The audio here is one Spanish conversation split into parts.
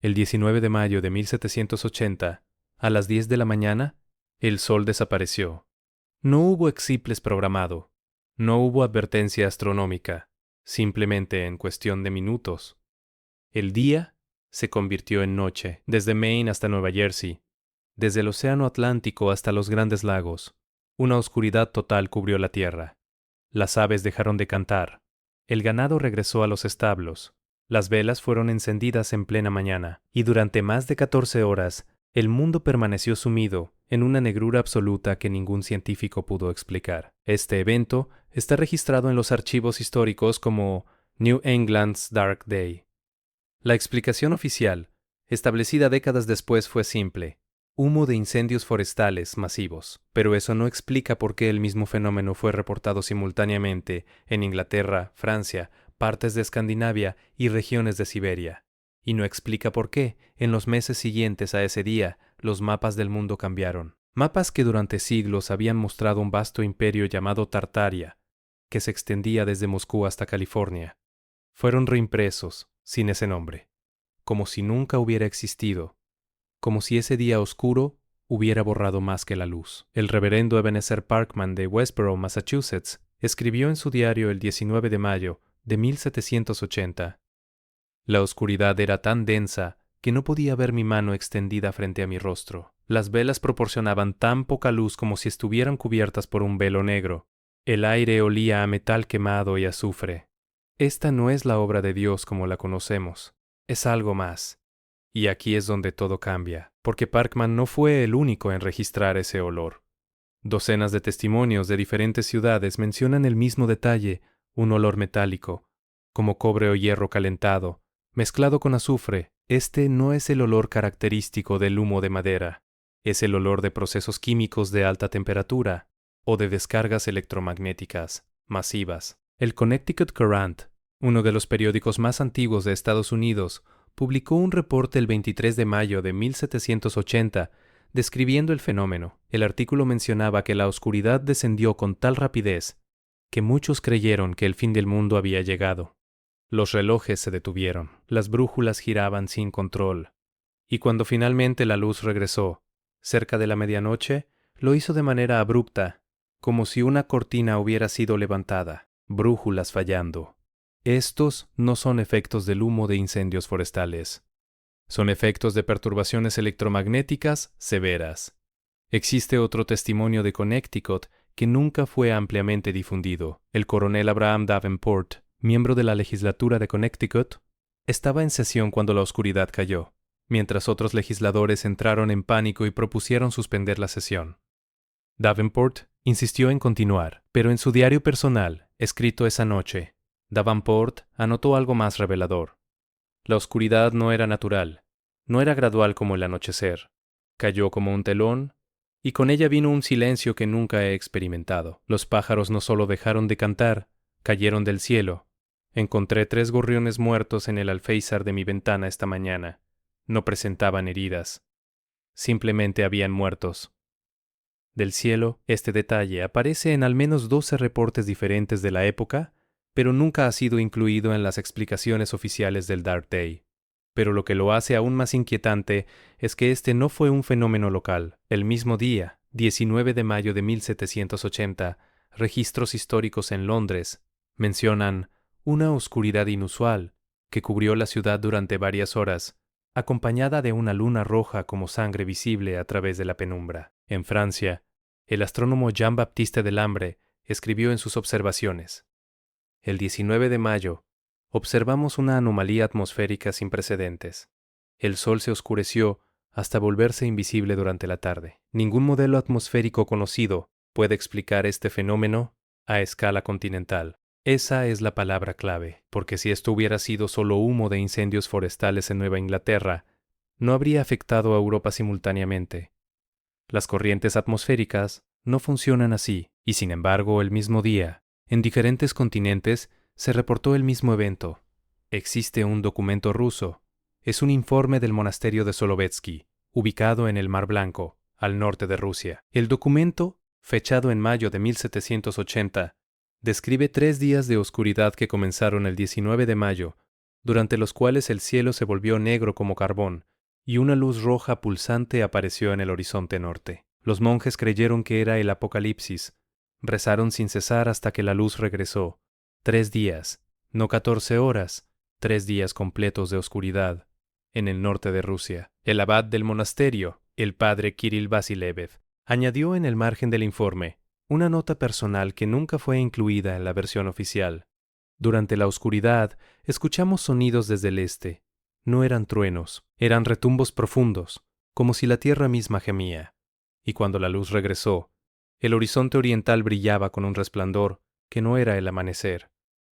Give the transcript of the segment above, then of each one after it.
El 19 de mayo de 1780, a las 10 de la mañana, el sol desapareció. No hubo eclipse programado. No hubo advertencia astronómica. Simplemente en cuestión de minutos, el día se convirtió en noche, desde Maine hasta Nueva Jersey, desde el Océano Atlántico hasta los Grandes Lagos. Una oscuridad total cubrió la tierra. Las aves dejaron de cantar. El ganado regresó a los establos. Las velas fueron encendidas en plena mañana, y durante más de 14 horas, el mundo permaneció sumido en una negrura absoluta que ningún científico pudo explicar. Este evento está registrado en los archivos históricos como New England's Dark Day. La explicación oficial, establecida décadas después, fue simple: humo de incendios forestales masivos. Pero eso no explica por qué el mismo fenómeno fue reportado simultáneamente en Inglaterra, Francia, partes de Escandinavia y regiones de Siberia. Y no explica por qué, en los meses siguientes a ese día, los mapas del mundo cambiaron. Mapas que durante siglos habían mostrado un vasto imperio llamado Tartaria, que se extendía desde Moscú hasta California. Fueron reimpresos, sin ese nombre, como si nunca hubiera existido, como si ese día oscuro hubiera borrado más que la luz. El reverendo Ebenezer Parkman de Westboro, Massachusetts, escribió en su diario el 19 de mayo de 1780: la oscuridad era tan densa que no podía ver mi mano extendida frente a mi rostro. Las velas proporcionaban tan poca luz como si estuvieran cubiertas por un velo negro. El aire olía a metal quemado y azufre. Esta no es la obra de Dios como la conocemos. Es algo más. Y aquí es donde todo cambia, porque Parkman no fue el único en registrar ese olor. Docenas de testimonios de diferentes ciudades mencionan el mismo detalle: un olor metálico, como cobre o hierro calentado, mezclado con azufre. Este no es el olor característico del humo de madera. Es el olor de procesos químicos de alta temperatura o de descargas electromagnéticas masivas. El Connecticut Courant, uno de los periódicos más antiguos de Estados Unidos, publicó un reporte el 23 de mayo de 1780 describiendo el fenómeno. El artículo mencionaba que la oscuridad descendió con tal rapidez que muchos creyeron que el fin del mundo había llegado. Los relojes se detuvieron, las brújulas giraban sin control, y cuando finalmente la luz regresó, cerca de la medianoche, lo hizo de manera abrupta, como si una cortina hubiera sido levantada, brújulas fallando. Estos no son efectos del humo de incendios forestales. Son efectos de perturbaciones electromagnéticas severas. Existe otro testimonio de Connecticut que nunca fue ampliamente difundido. El coronel Abraham Davenport, miembro de la legislatura de Connecticut, estaba en sesión cuando la oscuridad cayó, mientras otros legisladores entraron en pánico y propusieron suspender la sesión. Davenport insistió en continuar, pero en su diario personal, escrito esa noche, Davenport anotó algo más revelador. La oscuridad no era natural, no era gradual como el anochecer. Cayó como un telón, y con ella vino un silencio que nunca he experimentado. Los pájaros no solo dejaron de cantar, cayeron del cielo. Encontré 3 gorriones muertos en el alféizar de mi ventana esta mañana. No presentaban heridas. Simplemente habían muertos. Del cielo, este detalle aparece en al menos 12 reportes diferentes de la época, pero nunca ha sido incluido en las explicaciones oficiales del Dark Day. Pero lo que lo hace aún más inquietante es que este no fue un fenómeno local. El mismo día, 19 de mayo de 1780, registros históricos en Londres mencionan una oscuridad inusual que cubrió la ciudad durante varias horas, acompañada de una luna roja como sangre visible a través de la penumbra. En Francia, el astrónomo Jean-Baptiste Delambre escribió en sus observaciones: el 19 de mayo, observamos una anomalía atmosférica sin precedentes. El sol se oscureció hasta volverse invisible durante la tarde. Ningún modelo atmosférico conocido puede explicar este fenómeno a escala continental. Esa es la palabra clave, porque si esto hubiera sido solo humo de incendios forestales en Nueva Inglaterra, no habría afectado a Europa simultáneamente. Las corrientes atmosféricas no funcionan así, y sin embargo, el mismo día, en diferentes continentes, se reportó el mismo evento. Existe un documento ruso. Es un informe del monasterio de Solovetsky, ubicado en el Mar Blanco, al norte de Rusia. El documento, fechado en mayo de 1780, describe 3 días de oscuridad que comenzaron el 19 de mayo, durante los cuales el cielo se volvió negro como carbón, y una luz roja pulsante apareció en el horizonte norte. Los monjes creyeron que era el Apocalipsis. Rezaron sin cesar hasta que la luz regresó. 3 días, no 14 horas, 3 días completos de oscuridad, en el norte de Rusia. El abad del monasterio, el padre Kirill Vasilev, añadió en el margen del informe una nota personal que nunca fue incluida en la versión oficial. Durante la oscuridad, escuchamos sonidos desde el este. No eran truenos, eran retumbos profundos, como si la tierra misma gemía. Y cuando la luz regresó, el horizonte oriental brillaba con un resplandor que no era el amanecer.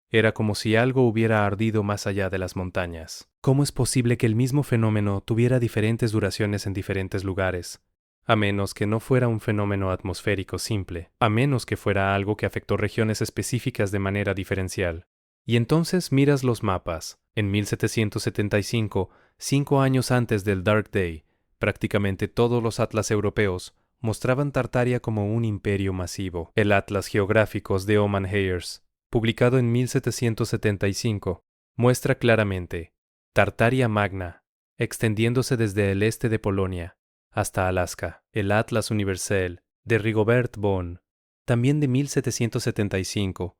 Era como si algo hubiera ardido más allá de las montañas. ¿Cómo es posible que el mismo fenómeno tuviera diferentes duraciones en diferentes lugares? A menos que no fuera un fenómeno atmosférico simple, a menos que fuera algo que afectó regiones específicas de manera diferencial. Y entonces miras los mapas. En 1775, 5 años antes del Dark Day, prácticamente todos los atlas europeos mostraban Tartaria como un imperio masivo. El Atlas Geográficos de Oman Heyers, publicado en 1775, muestra claramente Tartaria Magna, extendiéndose desde el este de Polonia hasta Alaska. El Atlas Universel de Rigobert Bonn, también de 1775,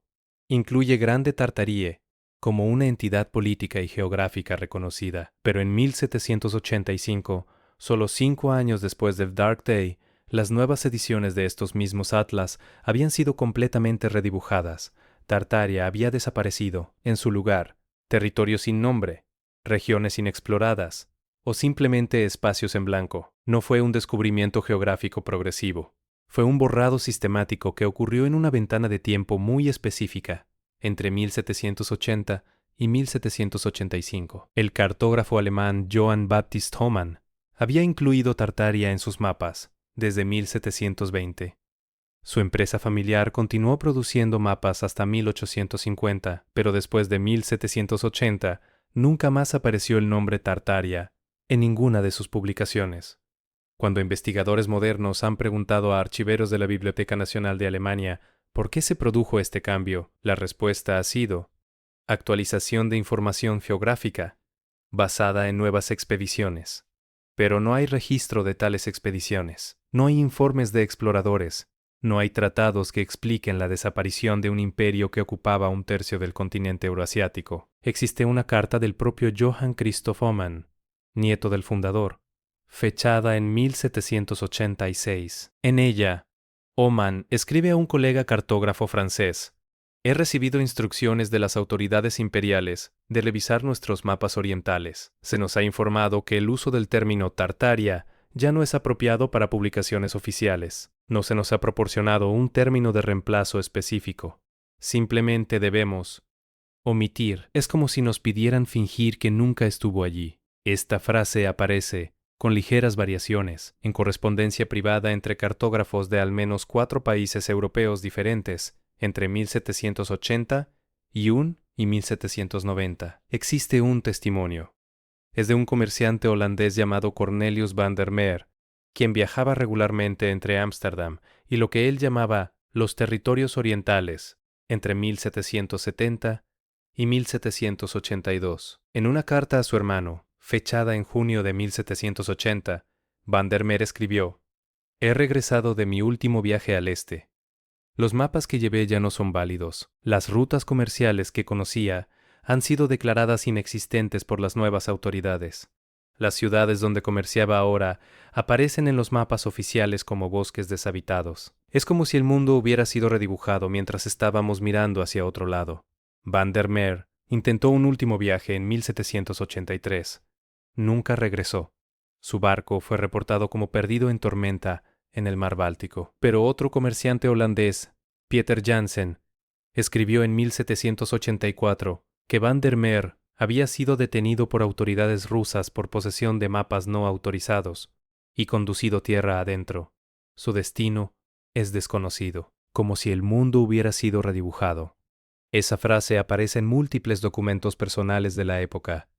incluye Grande Tartarie como una entidad política y geográfica reconocida. Pero en 1785, solo 5 años después del Dark Day, las nuevas ediciones de estos mismos atlas habían sido completamente redibujadas. Tartaria había desaparecido. En su lugar, territorios sin nombre, regiones inexploradas, o simplemente espacios en blanco. No fue un descubrimiento geográfico progresivo. Fue un borrado sistemático que ocurrió en una ventana de tiempo muy específica, entre 1780 y 1785. El cartógrafo alemán Johann Baptist Homann había incluido Tartaria en sus mapas desde 1720. Su empresa familiar continuó produciendo mapas hasta 1850, pero después de 1780 nunca más apareció el nombre Tartaria en ninguna de sus publicaciones. Cuando investigadores modernos han preguntado a archiveros de la Biblioteca Nacional de Alemania por qué se produjo este cambio, la respuesta ha sido actualización de información geográfica basada en nuevas expediciones. Pero no hay registro de tales expediciones, no hay informes de exploradores, no hay tratados que expliquen la desaparición de un imperio que ocupaba 1/3 del continente euroasiático. Existe una carta del propio Johann Christoph Homann, nieto del fundador, fechada en 1786. En ella, Homann escribe a un colega cartógrafo francés: he recibido instrucciones de las autoridades imperiales de revisar nuestros mapas orientales. Se nos ha informado que el uso del término Tartaria ya no es apropiado para publicaciones oficiales. No se nos ha proporcionado un término de reemplazo específico. Simplemente debemos omitir. Es como si nos pidieran fingir que nunca estuvo allí. Esta frase aparece, con ligeras variaciones, en correspondencia privada entre cartógrafos de al menos 4 países europeos diferentes, entre 1780 y 1790. Existe un testimonio. Es de un comerciante holandés llamado Cornelius van der Meer, quien viajaba regularmente entre Ámsterdam y lo que él llamaba los territorios orientales, entre 1770 y 1782. En una carta a su hermano, fechada en junio de 1780, van der Meer escribió: he regresado de mi último viaje al este. Los mapas que llevé ya no son válidos. Las rutas comerciales que conocía han sido declaradas inexistentes por las nuevas autoridades. Las ciudades donde comerciaba ahora aparecen en los mapas oficiales como bosques deshabitados. Es como si el mundo hubiera sido redibujado mientras estábamos mirando hacia otro lado. Van der Meer intentó un último viaje en 1783. Nunca regresó. Su barco fue reportado como perdido en tormenta en el mar Báltico. Pero otro comerciante holandés, Pieter Janssen, escribió en 1784 que van der Meer había sido detenido por autoridades rusas por posesión de mapas no autorizados y conducido tierra adentro. Su destino es desconocido, como si el mundo hubiera sido redibujado. Esa frase aparece en múltiples documentos personales de la época,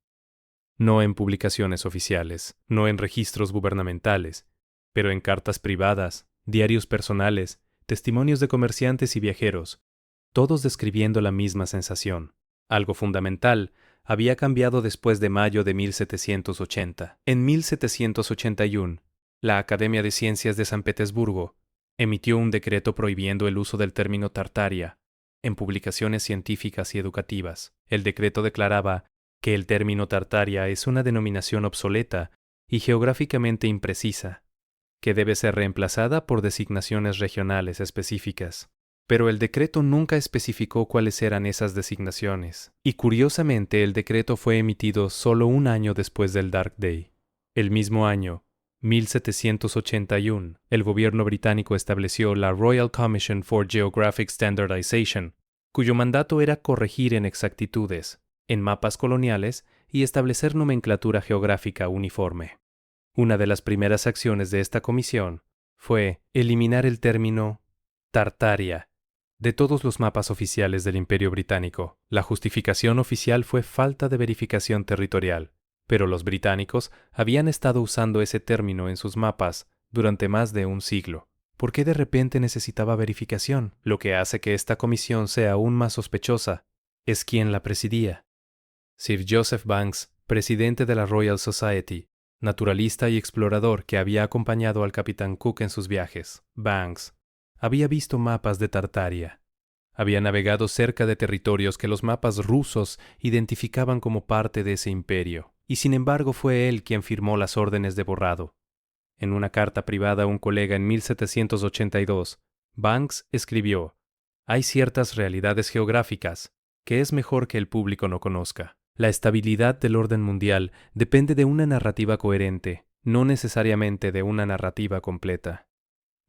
no en publicaciones oficiales, no en registros gubernamentales, pero en cartas privadas, diarios personales, testimonios de comerciantes y viajeros, todos describiendo la misma sensación. Algo fundamental había cambiado después de mayo de 1780. En 1781, la Academia de Ciencias de San Petersburgo emitió un decreto prohibiendo el uso del término Tartaria en publicaciones científicas y educativas. El decreto declaraba que el término Tartaria es una denominación obsoleta y geográficamente imprecisa, que debe ser reemplazada por designaciones regionales específicas. Pero el decreto nunca especificó cuáles eran esas designaciones, y curiosamente el decreto fue emitido solo un año después del Dark Day. El mismo año, 1781, el gobierno británico estableció la Royal Commission for Geographic Standardization, cuyo mandato era corregir inexactitudes en mapas coloniales y establecer nomenclatura geográfica uniforme. Una de las primeras acciones de esta comisión fue eliminar el término Tartaria de todos los mapas oficiales del Imperio Británico. La justificación oficial fue falta de verificación territorial, pero los británicos habían estado usando ese término en sus mapas durante más de un siglo. ¿Por qué de repente necesitaba verificación? Lo que hace que esta comisión sea aún más sospechosa es quién la presidía. Sir Joseph Banks, presidente de la Royal Society, naturalista y explorador que había acompañado al capitán Cook en sus viajes. Banks había visto mapas de Tartaria. Había navegado cerca de territorios que los mapas rusos identificaban como parte de ese imperio, y sin embargo fue él quien firmó las órdenes de borrado. En una carta privada a un colega en 1782, Banks escribió: «Hay ciertas realidades geográficas que es mejor que el público no conozca. La estabilidad del orden mundial depende de una narrativa coherente, no necesariamente de una narrativa completa».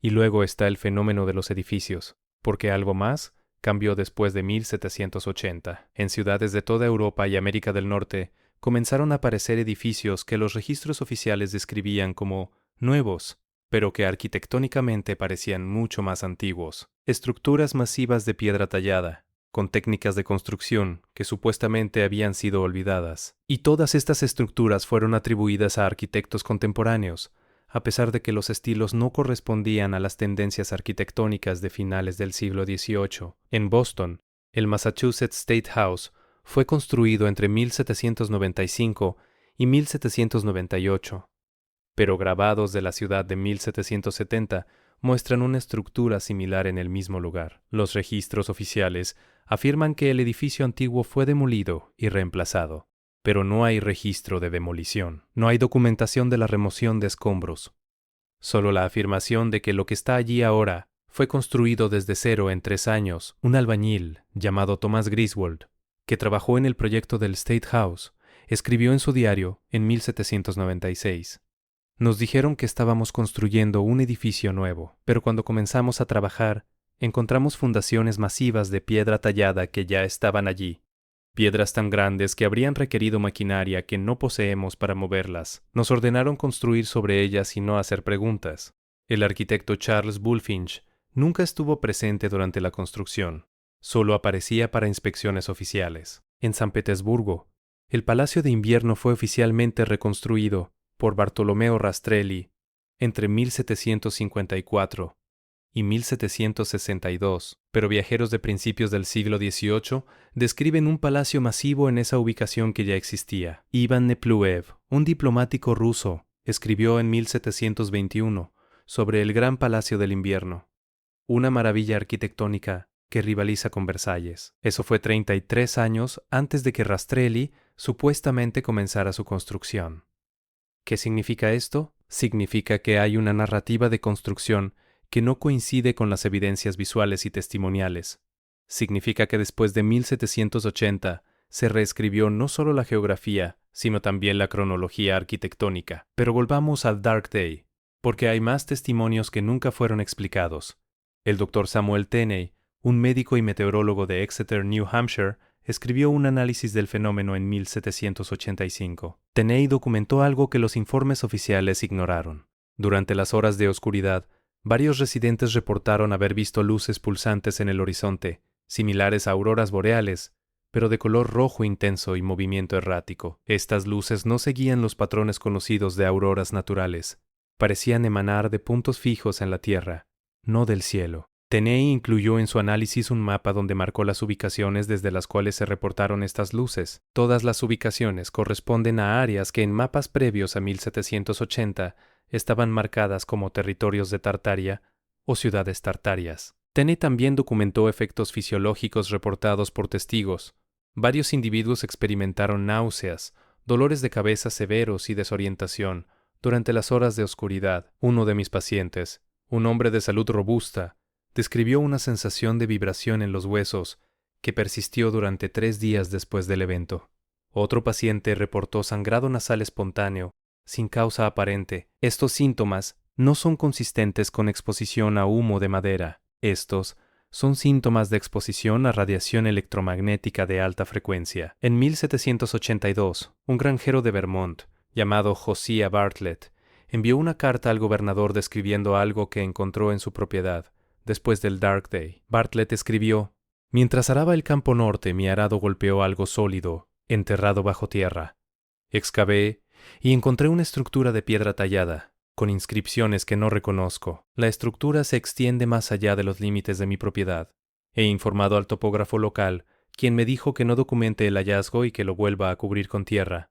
Y luego está el fenómeno de los edificios, porque algo más cambió después de 1780. En ciudades de toda Europa y América del Norte comenzaron a aparecer edificios que los registros oficiales describían como nuevos, pero que arquitectónicamente parecían mucho más antiguos. Estructuras masivas de piedra tallada, con técnicas de construcción que supuestamente habían sido olvidadas. Y todas estas estructuras fueron atribuidas a arquitectos contemporáneos, a pesar de que los estilos no correspondían a las tendencias arquitectónicas de finales del siglo XVIII. En Boston, el Massachusetts State House fue construido entre 1795 y 1798, pero grabados de la ciudad de 1770 muestran una estructura similar en el mismo lugar. Los registros oficiales afirman que el edificio antiguo fue demolido y reemplazado, pero no hay registro de demolición. No hay documentación de la remoción de escombros. Solo la afirmación de que lo que está allí ahora fue construido desde cero en 3 años. Un albañil llamado Thomas Griswold, que trabajó en el proyecto del State House, escribió en su diario en 1796. Nos dijeron que estábamos construyendo un edificio nuevo, pero cuando comenzamos a trabajar, encontramos fundaciones masivas de piedra tallada que ya estaban allí. Piedras tan grandes que habrían requerido maquinaria que no poseemos para moverlas. Nos ordenaron construir sobre ellas y no hacer preguntas. El arquitecto Charles Bulfinch nunca estuvo presente durante la construcción. Solo aparecía para inspecciones oficiales. En San Petersburgo, el Palacio de Invierno fue oficialmente reconstruido por Bartolomeo Rastrelli entre 1754 y 1762, pero viajeros de principios del siglo XVIII describen un palacio masivo en esa ubicación que ya existía. Ivan Nepluev, un diplomático ruso, escribió en 1721 sobre el Gran Palacio del Invierno, una maravilla arquitectónica que rivaliza con Versalles. Eso fue 33 años antes de que Rastrelli supuestamente comenzara su construcción. ¿Qué significa esto? Significa que hay una narrativa de construcción que no coincide con las evidencias visuales y testimoniales. Significa que después de 1780 se reescribió no solo la geografía, sino también la cronología arquitectónica. Pero volvamos al Dark Day, porque hay más testimonios que nunca fueron explicados. El Dr. Samuel Tenney, un médico y meteorólogo de Exeter, New Hampshire, escribió un análisis del fenómeno en 1785. Tenney documentó algo que los informes oficiales ignoraron. Durante las horas de oscuridad, varios residentes reportaron haber visto luces pulsantes en el horizonte, similares a auroras boreales, pero de color rojo intenso y movimiento errático. Estas luces no seguían los patrones conocidos de auroras naturales. Parecían emanar de puntos fijos en la tierra, no del cielo. Teney incluyó en su análisis un mapa donde marcó las ubicaciones desde las cuales se reportaron estas luces. Todas las ubicaciones corresponden a áreas que en mapas previos a 1780 estaban marcadas como territorios de Tartaria o ciudades tartarias. Teney también documentó efectos fisiológicos reportados por testigos. Varios individuos experimentaron náuseas, dolores de cabeza severos y desorientación durante las horas de oscuridad. Uno de mis pacientes, un hombre de salud robusta, describió una sensación de vibración en los huesos que persistió durante 3 días después del evento. Otro paciente reportó sangrado nasal espontáneo, sin causa aparente. Estos síntomas no son consistentes con exposición a humo de madera. Estos son síntomas de exposición a radiación electromagnética de alta frecuencia. En 1782, un granjero de Vermont, llamado Josiah Bartlett, envió una carta al gobernador describiendo algo que encontró en su propiedad. Después del Dark Day, Bartlett escribió: «Mientras araba el campo norte, mi arado golpeó algo sólido, enterrado bajo tierra. Excavé y encontré una estructura de piedra tallada, con inscripciones que no reconozco. La estructura se extiende más allá de los límites de mi propiedad. He informado al topógrafo local, quien me dijo que no documente el hallazgo y que lo vuelva a cubrir con tierra».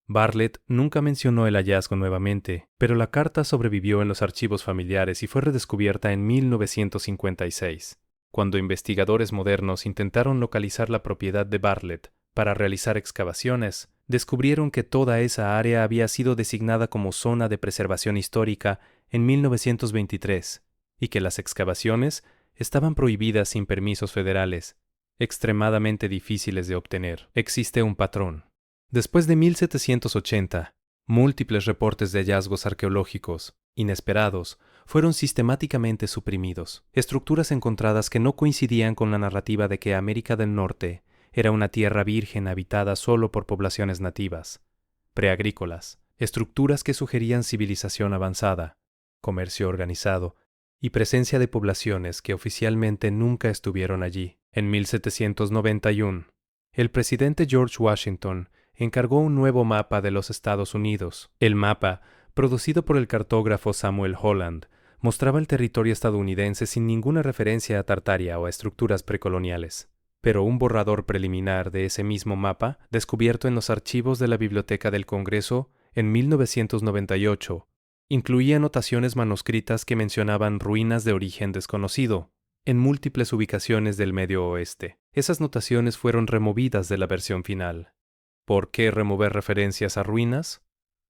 Bartlett nunca mencionó el hallazgo nuevamente, pero la carta sobrevivió en los archivos familiares y fue redescubierta en 1956, cuando investigadores modernos intentaron localizar la propiedad de Bartlett para realizar excavaciones. Descubrieron que toda esa área había sido designada como zona de preservación histórica en 1923 y que las excavaciones estaban prohibidas sin permisos federales, extremadamente difíciles de obtener. Existe un patrón. Después de 1780, múltiples reportes de hallazgos arqueológicos, inesperados, fueron sistemáticamente suprimidos. Estructuras encontradas que no coincidían con la narrativa de que América del Norte era una tierra virgen habitada solo por poblaciones nativas, preagrícolas, estructuras que sugerían civilización avanzada, comercio organizado y presencia de poblaciones que oficialmente nunca estuvieron allí. En 1791, el presidente George Washington encargó un nuevo mapa de los Estados Unidos. El mapa, producido por el cartógrafo Samuel Holland, mostraba el territorio estadounidense sin ninguna referencia a Tartaria o a estructuras precoloniales. Pero un borrador preliminar de ese mismo mapa, descubierto en los archivos de la Biblioteca del Congreso en 1998, incluía anotaciones manuscritas que mencionaban ruinas de origen desconocido en múltiples ubicaciones del Medio Oeste. Esas notaciones fueron removidas de la versión final. ¿Por qué remover referencias a ruinas?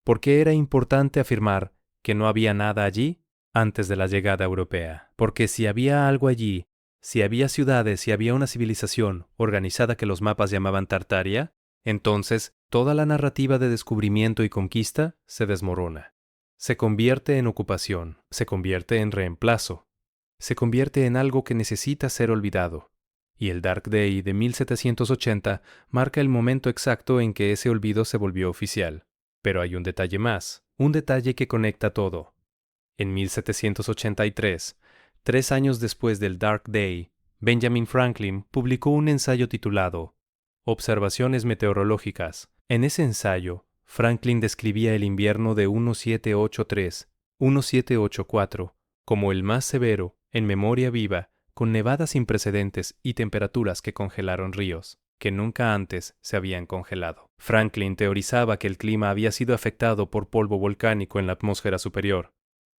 ¿Por qué era importante afirmar que no había nada allí antes de la llegada europea? Porque si había algo allí, si había ciudades, si había una civilización organizada que los mapas llamaban Tartaria, entonces toda la narrativa de descubrimiento y conquista se desmorona. Se convierte en ocupación, se convierte en reemplazo, se convierte en algo que necesita ser olvidado. Y el Dark Day de 1780 marca el momento exacto en que ese olvido se volvió oficial. Pero hay un detalle más, un detalle que conecta todo. En 1783, 3 años después del Dark Day, Benjamin Franklin publicó un ensayo titulado Observaciones meteorológicas. En ese ensayo, Franklin describía el invierno de 1783-1784 como el más severo en memoria viva, con nevadas sin precedentes y temperaturas que congelaron ríos, que nunca antes se habían congelado. Franklin teorizaba que el clima había sido afectado por polvo volcánico en la atmósfera superior,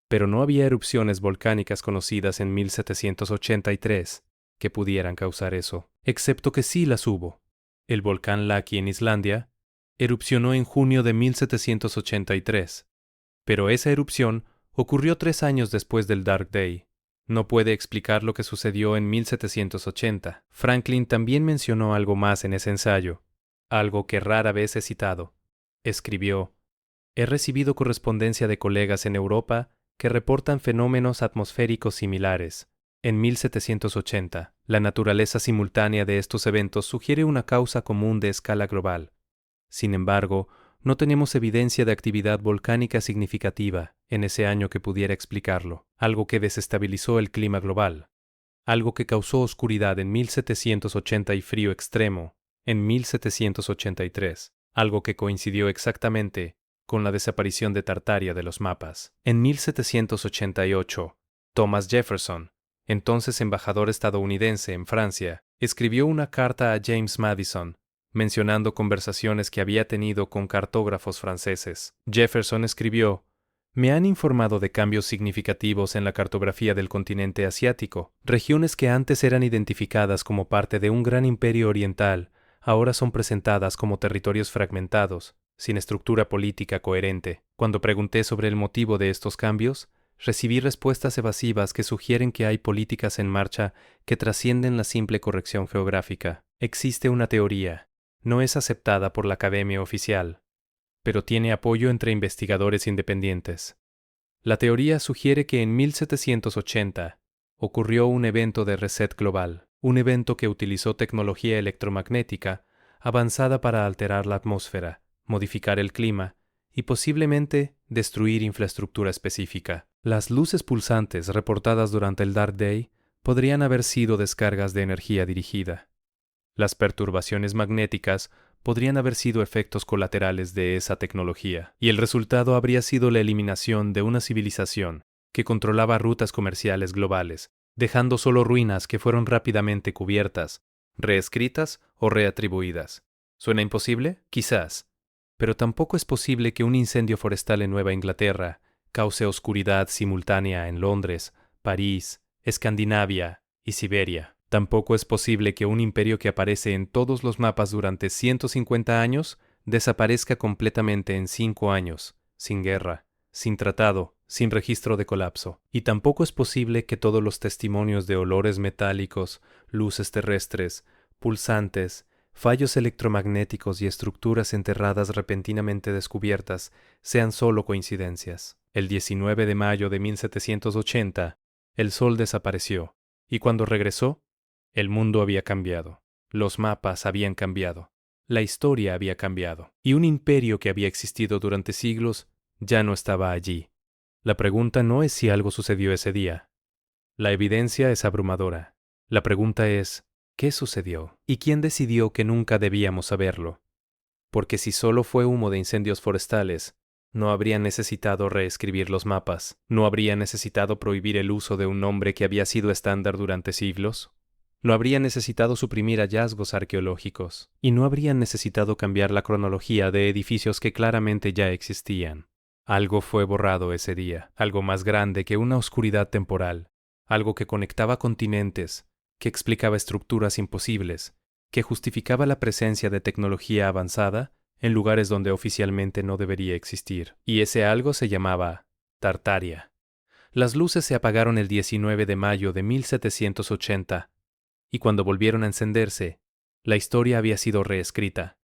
pero no había erupciones volcánicas conocidas en 1783 que pudieran causar eso, excepto que sí las hubo. El volcán Laki en Islandia erupcionó en junio de 1783, pero esa erupción ocurrió 3 años después del Dark Day. No puede explicar lo que sucedió en 1780. Franklin también mencionó algo más en ese ensayo, algo que rara vez he citado. Escribió: «He recibido correspondencia de colegas en Europa que reportan fenómenos atmosféricos similares. En 1780, la naturaleza simultánea de estos eventos sugiere una causa común de escala global. Sin embargo, no tenemos evidencia de actividad volcánica significativa en ese año que pudiera explicarlo, algo que desestabilizó el clima global, algo que causó oscuridad en 1780 y frío extremo en 1783, algo que coincidió exactamente con la desaparición de Tartaria de los mapas. En 1788, Thomas Jefferson entonces embajador estadounidense en Francia, escribió una carta a James Madison, mencionando conversaciones que había tenido con cartógrafos franceses. Jefferson escribió: me han informado de cambios significativos en la cartografía del continente asiático. Regiones que antes eran identificadas como parte de un gran imperio oriental, ahora son presentadas como territorios fragmentados, sin estructura política coherente. Cuando pregunté sobre el motivo de estos cambios, recibí respuestas evasivas que sugieren que hay políticas en marcha que trascienden la simple corrección geográfica. Existe una teoría, no es aceptada por la academia oficial, pero tiene apoyo entre investigadores independientes. La teoría sugiere que en 1780 ocurrió un evento de reset global, un evento que utilizó tecnología electromagnética avanzada para alterar la atmósfera, modificar el clima y posiblemente destruir infraestructura específica. Las luces pulsantes reportadas durante el Dark Day podrían haber sido descargas de energía dirigida. Las perturbaciones magnéticas podrían haber sido efectos colaterales de esa tecnología, y el resultado habría sido la eliminación de una civilización que controlaba rutas comerciales globales, dejando solo ruinas que fueron rápidamente cubiertas, reescritas o reatribuidas. ¿Suena imposible? Quizás. Pero tampoco es posible que un incendio forestal en Nueva Inglaterra cause oscuridad simultánea en Londres, París, Escandinavia y Siberia. Tampoco es posible que un imperio que aparece en todos los mapas durante 150 años desaparezca completamente en 5 años, sin guerra, sin tratado, sin registro de colapso. Y tampoco es posible que todos los testimonios de olores metálicos, luces terrestres, pulsantes, fallos electromagnéticos y estructuras enterradas repentinamente descubiertas sean solo coincidencias. El 19 de mayo de 1780, el sol desapareció, y cuando regresó, el mundo había cambiado, los mapas habían cambiado, la historia había cambiado, y un imperio que había existido durante siglos ya no estaba allí. La pregunta no es si algo sucedió ese día. La evidencia es abrumadora. La pregunta es, ¿qué sucedió? ¿Y quién decidió que nunca debíamos saberlo? Porque si solo fue humo de incendios forestales, no habría necesitado reescribir los mapas, no habría necesitado prohibir el uso de un nombre que había sido estándar durante siglos. No habría necesitado suprimir hallazgos arqueológicos, y no habrían necesitado cambiar la cronología de edificios que claramente ya existían. Algo fue borrado ese día, algo más grande que una oscuridad temporal, algo que conectaba continentes, que explicaba estructuras imposibles, que justificaba la presencia de tecnología avanzada en lugares donde oficialmente no debería existir. Y ese algo se llamaba Tartaria. Las luces se apagaron el 19 de mayo de 1780, y cuando volvieron a encenderse, la historia había sido reescrita.